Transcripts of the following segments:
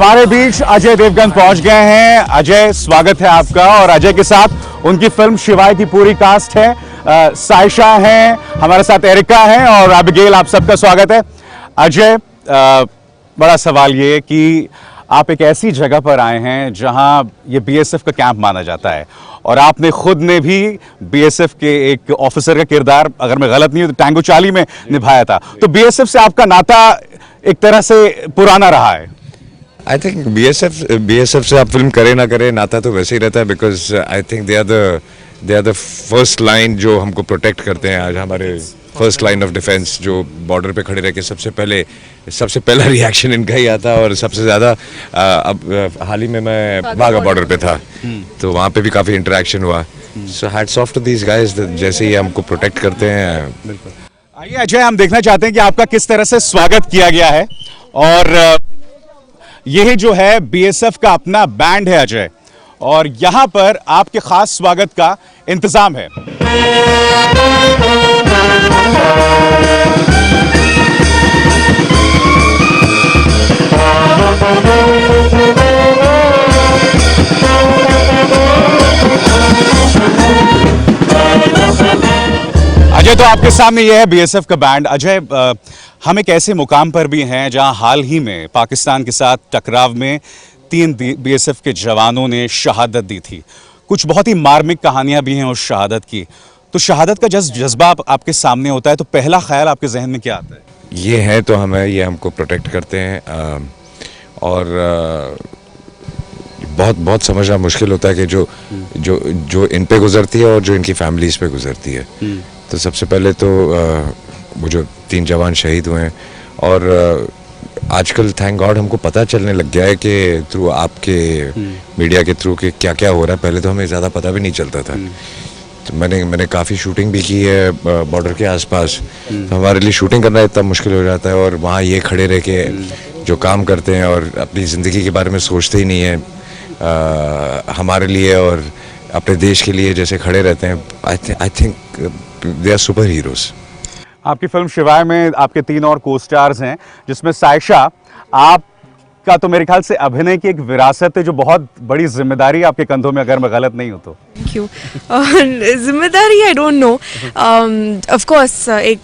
हमारे बीच अजय देवगन पहुंच गए हैं। अजय, स्वागत है आपका। और अजय के साथ उनकी फिल्म शिवाय की पूरी कास्ट है। साइशा हैं, हमारे साथ एरिका हैं और अबिगेल। आप सबका स्वागत है। अजय, बड़ा सवाल ये कि आप एक ऐसी जगह पर आए हैं जहां ये बीएसएफ का कैंप माना जाता है और आपने खुद ने भी बीएसएफ के एक ऑफिसर का किरदार, अगर मैं गलत नहीं हूं तो टैंगो चार्ली में निभाया था। तो बीएसएफ से आपका नाता एक तरह से पुराना रहा है। आई थिंक बीएसएफ से आप फिल्म करें ना करें, नाता तो वैसे ही रहता है। Because I think they are the first line जो हमको प्रोटेक्ट करते हैं। आज हमारे फर्स्ट लाइन ऑफ डिफेंस जो बॉर्डर पे खड़े रह के सबसे पहला रिएक्शन इनका ही आता। और सबसे ज़्यादा अब हाल ही में मैं वाघा बॉर्डर पे था, तो वहाँ पे भी काफ़ी इंटरेक्शन हुआ। So hats off to these guys, जैसे ही हमको प्रोटेक्ट करते हैं। आइए अजय, हम देखना चाहते हैं कि आपका किस तरह से स्वागत किया गया है। और यही जो है बीएसएफ का अपना बैंड है अजय, और यहां पर आपके खास स्वागत का इंतजाम है। अजय, तो आपके सामने यह है बीएसएफ का बैंड। अजय, हम एक ऐसे मुकाम पर भी हैं जहां हाल ही में पाकिस्तान के साथ टकराव में 3 बीएसएफ के जवानों ने शहादत दी थी। कुछ बहुत ही मार्मिक कहानियां भी हैं उस शहादत की। तो शहादत का जज्बा आपके सामने होता है तो पहला ख्याल आपके जहन में क्या आता है? ये है तो ये हमको प्रोटेक्ट करते हैं। और बहुत बहुत समझना मुश्किल होता है कि जो इन पे गुजरती है और जो इनकी फैमिलीज पे गुजरती है। तो सबसे पहले तो वो जो 3 जवान शहीद हुए हैं, और आजकल थैंक गॉड हमको पता चलने लग गया है कि थ्रू आपके मीडिया के थ्रू कि क्या क्या हो रहा है। पहले तो हमें ज़्यादा पता भी नहीं चलता था। तो मैंने काफ़ी शूटिंग भी की है बॉर्डर के आसपास। तो हमारे लिए शूटिंग करना इतना मुश्किल हो जाता है, और वहाँ ये खड़े रह के जो काम करते हैं और अपनी ज़िंदगी के बारे में सोचते ही नहीं है हमारे लिए और अपने देश के लिए जैसे खड़े रहते हैं। I think they are super heroes. आपकी फिल्म शिवाय में आपके 3 और को स्टार्स हैं, जिसमें साइशा, आपका तो मेरे ख्याल से अभिनय की एक विरासत है जो बहुत बड़ी जिम्मेदारी आपके कंधों में, अगर मैं गलत नहीं हूं तो। Thank you. जिम्मेदारी I don't know, of course एक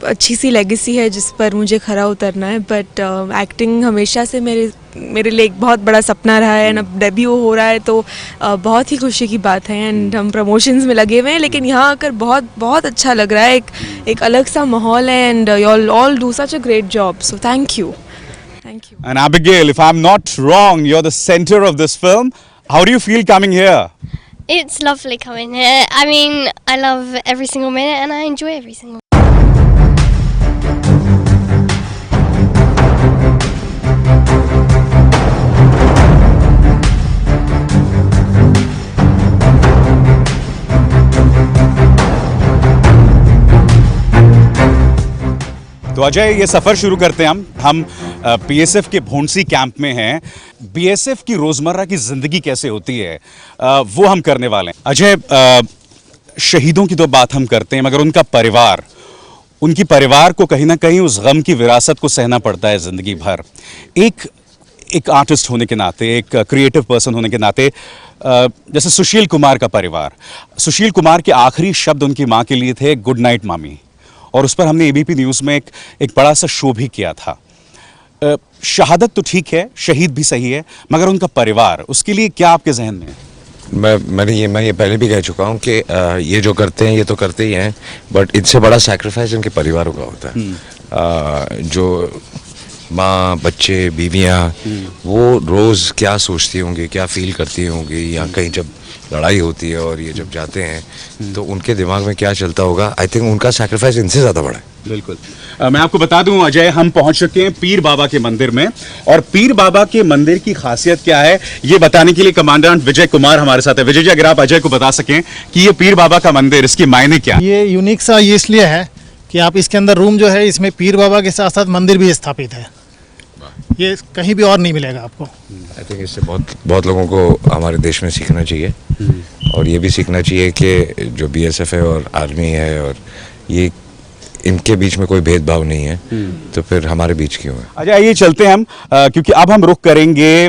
अच्छी सी लेगेसी है जिस पर मुझे खरा उतरना है। बट एक्टिंग हमेशा से मेरे लिए एक बहुत बड़ा सपना रहा है। अब डेब्यू हो रहा है तो बहुत ही खुशी की बात है। एंड हम प्रमोशंस में लगे हुए हैं, लेकिन यहाँ आकर बहुत बहुत अच्छा लग रहा है। एक अलग सा माहौल है। And you all do such a great job, so thank you. And Abigail, if I'm not wrong, you're the center of this film. How do you feel coming here? It's lovely coming here. I mean, I love every single minute and I enjoy every single minute. तो अजय, ये सफ़र शुरू करते हैं हम BSF के Bhondsi camp में हैं। BSF की रोज़मर्रा की ज़िंदगी कैसे होती है वो हम करने वाले हैं। अजय, शहीदों की तो बात हम करते हैं, मगर उनकी परिवार को कहीं ना कहीं उस गम की विरासत को सहना पड़ता है ज़िंदगी भर। एक आर्टिस्ट होने के नाते, एक क्रिएटिव पर्सन होने के नाते, जैसे सुशील कुमार का परिवार, सुशील कुमार के आखिरी शब्द उनकी माँ के लिए थे, गुड नाइट मामी। और उस पर हमने एबीपी न्यूज़ में एक बड़ा सा शो भी किया था। शहादत तो ठीक है, शहीद भी सही है, मगर उनका परिवार, उसके लिए क्या आपके जहन में है? मैं ये पहले भी कह चुका हूँ कि ये जो करते हैं ये तो करते ही हैं, बट इनसे बड़ा सैक्रिफाइस इनके परिवारों का होता है। जो माँ, बच्चे, बीवियाँ, वो रोज़ क्या सोचती होंगी, क्या फील करती होंगी, या कहीं जब लड़ाई होती है और ये जब जाते हैं तो उनके दिमाग में क्या चलता होगा। आई थिंक उनका सैक्रिफाइस इनसे ज़्यादा बड़ा है। बिल्कुल। मैं आपको बता दूं अजय, हम पहुंच चुके हैं पीर बाबा के मंदिर में, और पीर बाबा के मंदिर की खासियत क्या है ये बताने के लिए कमांडेंट विजय कुमार हमारे साथ है। विजय जी, अगर आप अजय को बता सकें कि ये पीर बाबा का मंदिर, इसकी मायने क्या? ये यूनिक सा ये इसलिए है कि आप इसके अंदर रूम जो है, इसमें पीर बाबा के साथ साथ मंदिर भी स्थापित है। ये कहीं भी और नहीं मिलेगा आपको। आई थिंक इससे बहुत लोगों को हमारे देश में सीखना चाहिए, और ये भी सीखना चाहिए कि जो बीएसएफ है और आर्मी है, और ये इनके बीच में कोई भेदभाव नहीं है, तो फिर हमारे बीच क्यों है? अच्छा, आइए चलते हैं हम, क्योंकि अब हम रुक करेंगे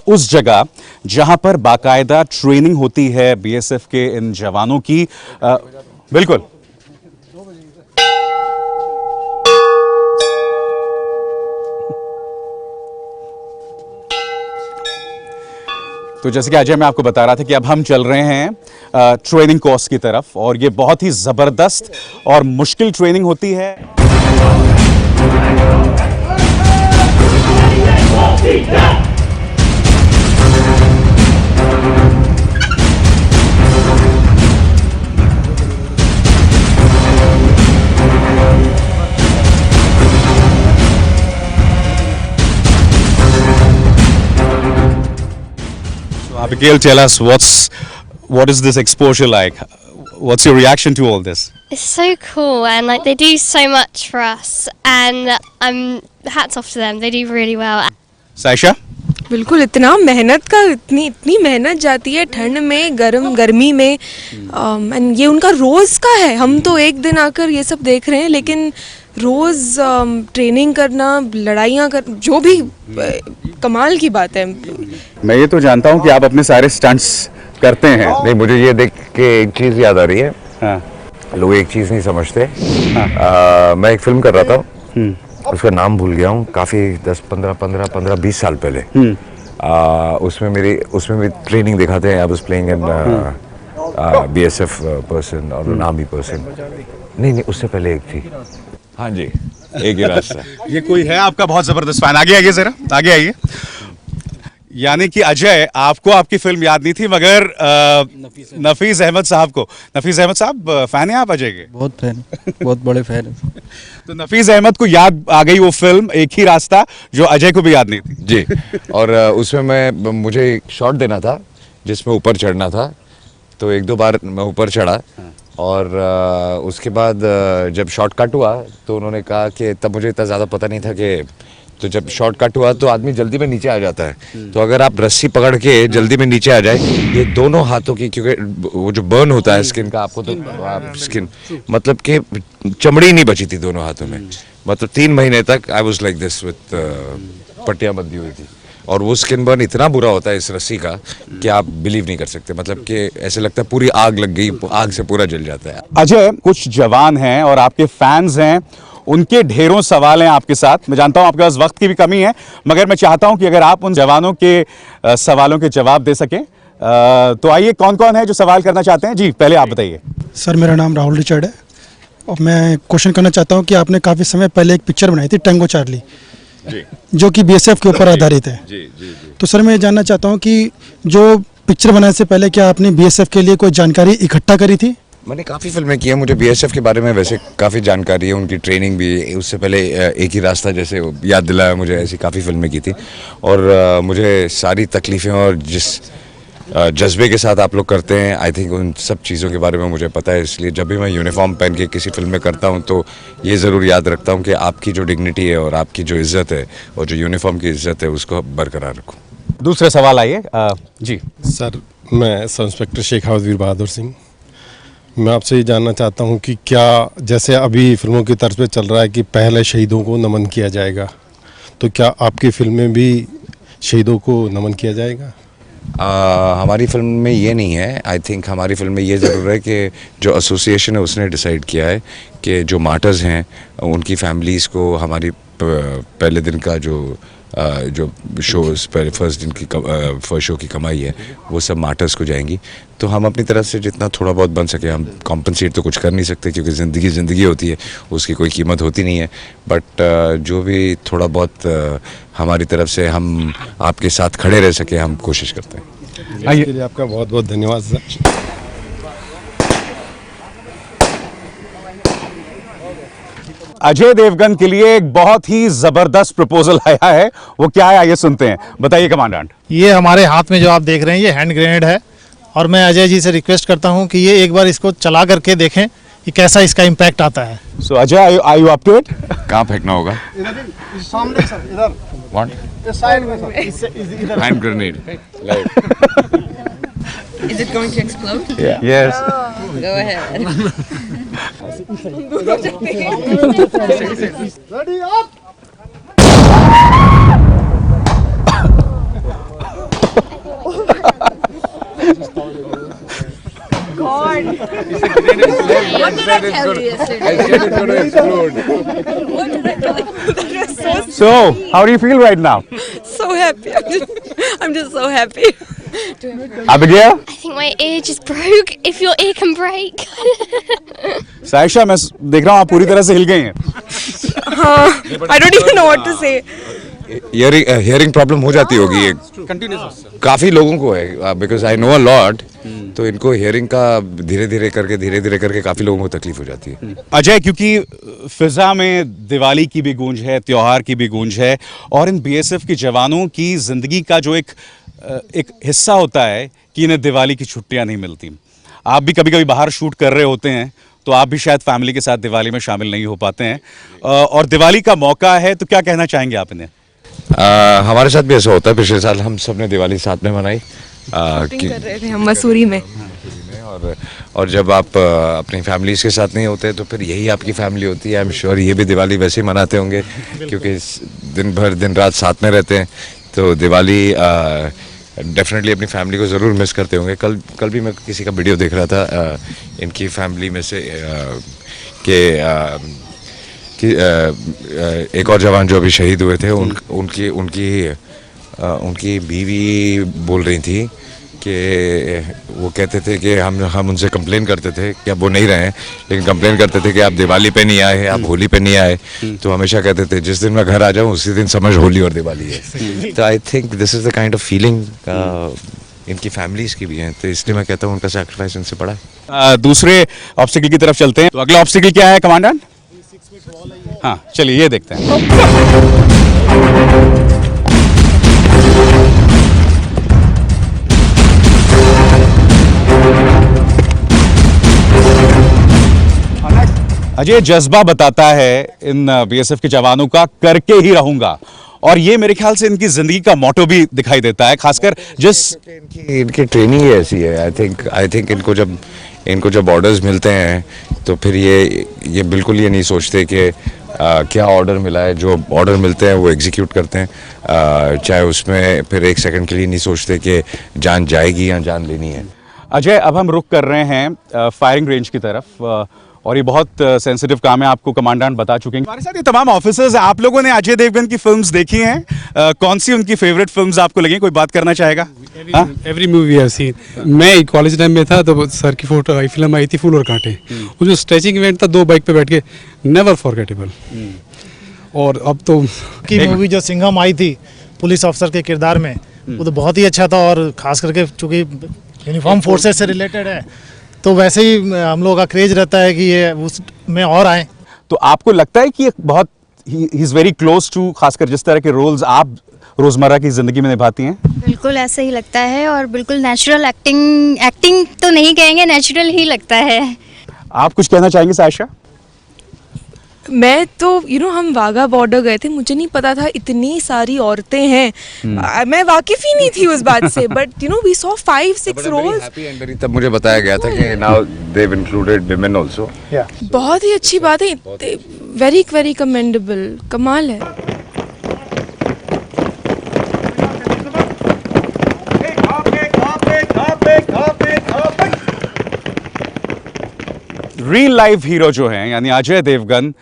उस जगह जहां पर बाकायदा ट्रेनिंग होती है बीएसएफ के इन जवानों की। बिल्कुल। तो जैसे कि अजय मैं आपको बता रहा था कि अब हम चल रहे हैं ट्रेनिंग कोर्स की तरफ, और ये बहुत ही ज़बरदस्त और मुश्किल ट्रेनिंग होती है। Abigail, tell us what is this exposure like? What's your reaction to all this? It's so cool, and like they do so much for us, and hats off to them. They do really well. Saisha? बिल्कुल, इतना मेहनत का इतनी मेहनत जाती है ठंड में, गर्मी में, एंड ये उनका रोज़ का है। हम तो एक दिन आकर ये सब देख रहे हैं, लेकिन रोज़ ट्रेनिंग करना, लड़ाइयाँ कर, जो भी कमाल की बात है। मैं ये तो जानता हूँ कि आप अपने सारे स्टंट्स करते हैं। नहीं, मुझे ये देख के एक चीज़ याद आ रही है। हाँ। लोग एक चीज़ नहीं समझते। मैं एक फिल्म कर रहा था, उसका नाम भूल गया हूँ, काफ़ी 10-15-20 साल पहले। उसमें मेरी ट्रेनिंग दिखाते हैं। I was playing in BSF person और an army पर्सन। नहीं, उससे पहले एक थी। हाँ जी, एक ही रास्ता। ये कोई है आपका बहुत जबरदस्त फैन? आगे आइए जरा, आगे आइए। यानी कि अजय, आपको आपकी फिल्म याद नहीं थी, मगर नफीस अहमद साहब को। नफीस अहमद साहब फैन हैं आप अजय के? बहुत फैन, बहुत बड़े फैन हैं। तो नफीस अहमद को याद आ गई वो फिल्म एक ही रास्ता, जो अजय को भी याद नहीं थी। जी, और उसमें मुझे एक शॉट देना था जिसमें ऊपर चढ़ना था, तो 1-2 बार मैं ऊपर चढ़ा, और उसके बाद जब शॉट कट हुआ तो उन्होंने कहा कि, तब मुझे इतना ज़्यादा पता नहीं था कि, तो जब शॉट कट हुआ तो आदमी जल्दी में नीचे आ जाता है। तो अगर आप रस्सी पकड़ के जल्दी में नीचे आ जाए, ये दोनों हाथों की, क्योंकि वो जो बर्न होता है स्किन का, आपको तो स्किन मतलब कि चमड़ी नहीं बची थी दोनों हाथों में। मतलब 3 महीने तक I was like this with पट्टियाँ बंधी हुई थी, और वो स्किन बर्न इतना बुरा होता है इस रस्सी का कि आप बिलीव नहीं कर सकते। मतलब कि ऐसे लगता है पूरी आग लग गई, आग से पूरा जल जाता है। अजय, कुछ जवान हैं और आपके फैंस हैं, उनके ढेरों सवाल हैं आपके साथ। मैं जानता हूं आपके पास वक्त की भी कमी है, मगर मैं चाहता हूं कि अगर आप उन जवानों के सवालों के जवाब दे सकें। तो आइए, कौन कौन है जो सवाल करना चाहते हैं? जी, पहले आप बताइए। सर, मेरा नाम राहुल रिचर्ड है, और मैं क्वेश्चन करना चाहता हूं कि आपने काफ़ी समय पहले एक पिक्चर बनाई थी, टैंगो चार्ली, जो कि बीएसएफ के ऊपर आधारित है। तो सर, मैं जानना चाहता हूं कि जो पिक्चर बनाने से पहले क्या आपने बीएसएफ के लिए कोई जानकारी इकट्ठा करी थी? मैंने काफ़ी फिल्में की हैं, मुझे बीएसएफ के बारे में वैसे काफ़ी जानकारी है, उनकी ट्रेनिंग भी। उससे पहले एक ही रास्ता जैसे याद दिलाया मुझे, ऐसी काफ़ी फिल्में की थी, और मुझे सारी तकलीफ़ें और जिस जज्बे के साथ आप लोग करते हैं, आई थिंक उन सब चीज़ों के बारे में मुझे पता है। इसलिए जब भी मैं यूनिफॉर्म पहन के किसी फिल्म में करता हूं, तो ये ज़रूर याद रखता हूं कि आपकी जो डिग्निटी है और आपकी जो इज़्ज़त है और जो यूनिफॉर्म की इज़्ज़त है, उसको बरकरार रखूँ। दूसरे सवाल आइए। जी सर, मैं सब इंस्पेक्टर शेखावत वीर बहादुर सिंह, मैं आपसे ये जानना चाहता हूँ कि क्या, जैसे अभी फिल्मों की तर्ज पे चल रहा है कि पहले शहीदों को नमन किया जाएगा, तो क्या आपकी फिल्म में भी शहीदों को नमन किया जाएगा? हमारी फिल्म में ये नहीं है। आई थिंक हमारी फिल्म में ये ज़रूर है कि जो एसोसिएशन है उसने डिसाइड किया है कि जो मार्टर्स हैं उनकी फैमिलीज़ को हमारी पहले दिन का जो शोज़, पहले फर्स्ट शो की कमाई है, वो सब मार्टर्स को जाएंगी। तो हम अपनी तरफ से जितना थोड़ा बहुत बन सके, हम कॉम्पनसेट तो कुछ कर नहीं सकते क्योंकि ज़िंदगी होती है, उसकी कोई कीमत होती नहीं है, बट जो भी थोड़ा बहुत हमारी तरफ से हम आपके साथ खड़े रह सके, हम कोशिश करते हैं। इसके लिए आपका बहुत बहुत धन्यवाद सर। अजय देवगन के लिए एक बहुत ही जबरदस्त प्रपोजल आया है, वो क्या है आइए सुनते हैं। बताइए कमांडेंट। ये हमारे हाथ में जो आप देख रहे हैं, ये हैंड ग्रेनेड है, और मैं अजय जी से रिक्वेस्ट करता हूं कि ये एक बार इसको चला करके देखें कि कैसा इसका इम्पैक्ट आता है। So Ajay, are you up to it? कहाँ फेंकना होगा? सामने सर, इधर। What? साइड में sir, hand grenade. Is it going to explode? Yes. Go ahead. So, how do you feel right now? So happy. I'm just so happy. Abigail? I think my ear just broke. If your ear can break. Sayyeshaa, मैं देख रहा हूँ आप पूरी तरह से हिल गई हैं. I don't even know what to say. Hearing problem हो जाती होगी ये काफ़ी लोगों को है, because I know a lot. तो इनको हियरिंग का धीरे धीरे करके काफ़ी लोगों को तकलीफ हो जाती है. अजय, क्योंकि फिजा में दिवाली की भी गूंज है, त्योहार की भी गूंज है, और इन बीएसएफ के जवानों की जिंदगी का जो एक हिस्सा होता है कि इन्हें दिवाली की छुट्टियां नहीं मिलती. आप भी कभी कभी बाहर शूट कर रहे होते हैं, तो आप भी शायद फैमिली के साथ दिवाली में शामिल नहीं हो पाते हैं, और दिवाली का मौका है, तो क्या कहना चाहेंगे आप इन्हें? हमारे साथ भी ऐसा होता है. पिछले साल हम सब ने दिवाली साथ में मनाई. कर रहे थे हम मसूरी में. और जब आप अपनी फैमिलीज के साथ नहीं होते तो फिर यही आपकी फैमिली होती है. आई एम श्योर ये भी दिवाली वैसे ही मनाते होंगे, क्योंकि दिन भर दिन रात साथ में रहते हैं. तो दिवाली डेफिनेटली अपनी फैमिली को ज़रूर मिस करते होंगे. कल भी मैं किसी का वीडियो देख रहा था इनकी फैमिली में से कि एक और जवान जो अभी शहीद हुए थे, उनकी बीवी बोल रही थी कि वो कहते थे कि हम उनसे कंप्लेन करते थे कि अब वो नहीं रहे, लेकिन कंप्लेन करते थे कि आप दिवाली पे नहीं आए, आप होली पे नहीं आए. तो हमेशा कहते थे जिस दिन मैं घर आ जाऊँ उसी दिन समझ होली और दिवाली है. तो I think this is the kind of feeling इनकी फैमिलीज की भी है. तो इसलिए मैं कहता हूँ उनका सैक्रिफाइस इनसे बड़ा है. दूसरे ऑब्स्टिकल की तरफ चलते हैं. तो अगला ऑब्स्टिकल क्या है कमांडेंट? हाँ, चलिए ये देखते हैं. अजय, जज्बा बताता है इन बीएसएफ के जवानों का, करके ही रहूंगा, और ये मेरे ख्याल से इनकी जिंदगी का मोटो भी दिखाई देता है, खासकर जिस इनकी ट्रेनिंग ही ऐसी है. आई थिंक इनको जब ऑर्डर्स मिलते हैं तो फिर ये बिल्कुल ये नहीं सोचते कि क्या ऑर्डर मिला है. जो ऑर्डर मिलते हैं वो एग्जीक्यूट करते हैं, चाहे उसमें फिर एक सेकंड के लिए नहीं सोचते कि जान जाएगी या जान लेनी है. अजय, अब हम रुक कर रहे हैं फायरिंग रेंज की तरफ, और ये बहुत सेंसिटिव काम है, आपको कमांडेंट बता चुके हैं. हमारे साथ ये तमाम ऑफिसर्स हैं. आप लोगों ने अजय देवगन की फिल्म्स देखी हैं, कौन सी उनकी फेवरेट फिल्म्स आपको लगी? कोई बात करना चाहेगा? Every movie I seen. मैं कॉलेज टाइम में था तो सर की फोटो आई, फिल्म आई थी फूल और कांटे. वो जो स्ट्रेचिंग इवेंट था, 2 बाइक पे बैठ के, नेवर फॉरगेटेबल. और अब तो की मूवी जो सिंघम आई थी पुलिस ऑफिसर के किरदार में, वो तो बहुत ही अच्छा था. और खास करके चूंकि यूनिफॉर्म फोर्सेस से रिलेटेड है, तो वैसे ही हम लोगों का क्रेज रहता है कि ये उसमें और आए. तो आपको लगता है कि ये बहुत ही इज वेरी क्लोज टू, खासकर जिस तरह के रोल्स आप रोजमर्रा की जिंदगी में निभाती हैं? बिल्कुल ऐसा ही लगता है, और बिल्कुल नेचुरल एक्टिंग तो नहीं कहेंगे, नेचुरल ही लगता है. आप कुछ कहना चाहेंगे सायशा? मैं तो हम वाघा बॉर्डर गए थे, मुझे नहीं पता था इतनी सारी औरतें हैं. मैं वाकिफ ही नहीं थी उस बात से, बट वी सॉ 5-6 रोल्स. तब मुझे बताया गया था कि now they have included women also. बहुत ही अच्छी बात है, वेरी वेरी कमेंडेबल, कमाल है. रियल लाइफ हीरो जो हैं, यानी अजय देवगन,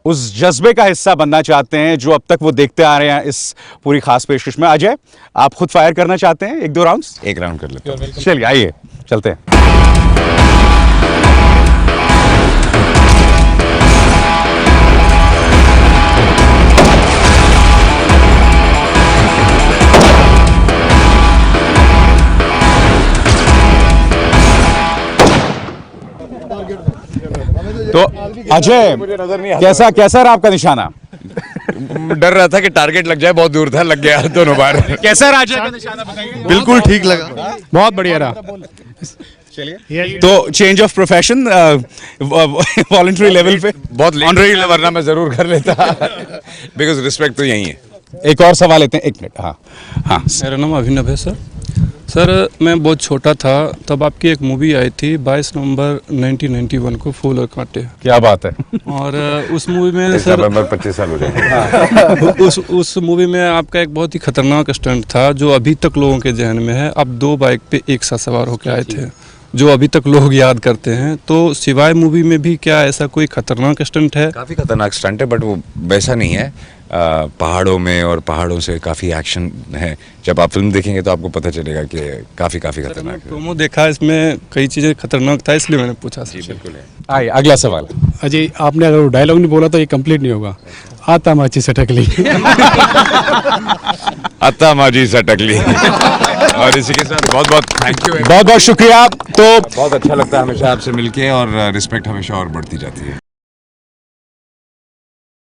उस जज्बे का हिस्सा बनना चाहते हैं जो अब तक वो देखते आ रहे हैं इस पूरी खास पेशकश में. अजय, आप खुद फायर करना चाहते हैं 1-2 राउंड्स? एक राउंड कर लेते हैं. चलिए आइए चलते हैं. तो अजय, कैसा रहा आपका निशाना? डर रहा था कि टारगेट लग जाए, बहुत दूर था, लग गया दोनों बार. कैसा रहा अजय का निशाना, बताइए? बिल्कुल ठीक लगा, बहुत बढ़िया रहा. चलिए, तो change of profession voluntary level पे बहुत ऑनररी वरना मैं जरूर कर लेता, बिकॉज रिस्पेक्ट तो यही है. एक और सवाल लेते हैं, 1 मिनट. हाँ, मेरा नाम अभिनव है सर. सर मैं बहुत छोटा था तब आपकी एक मूवी आई थी 22 नवंबर 1991 को फूल और कांटे। क्या बात है। और उस मूवी में सर नवंबर 25 साल हो जाएंगे। उस मूवी में आपका एक बहुत ही खतरनाक स्टंट था जो अभी तक लोगों के जहन में है। आप 2 बाइक पे एक साथ सवार होकर आए थे जो अभी तक लोग याद करते हैं। तो सिवाय मूवी में भी क्या ऐसा कोई खतरनाक स्टंट है? काफ़ी खतरनाक स्टंट है बट वो वैसा नहीं है। पहाड़ों में और पहाड़ों से काफ़ी एक्शन है। जब आप फिल्म देखेंगे तो आपको पता चलेगा कि काफ़ी खतरनाक है। प्रोमो देखा, इसमें कई चीज़ें खतरनाक था इसलिए मैंने पूछा। जी बिल्कुल है। आइए अगला सवाल। अजय, आपने अगर वो डायलॉग नहीं बोला तो ये कंप्लीट नहीं होगा। आता माची सटकली। अत्ता माजी सटकली। और इसी के साथ बहुत बहुत थैंक यू। बहुत बहुत शुक्रिया। तो बहुत अच्छा लगता है हमेशा आपसे मिलके और रिस्पेक्ट हमेशा और बढ़ती जाती है।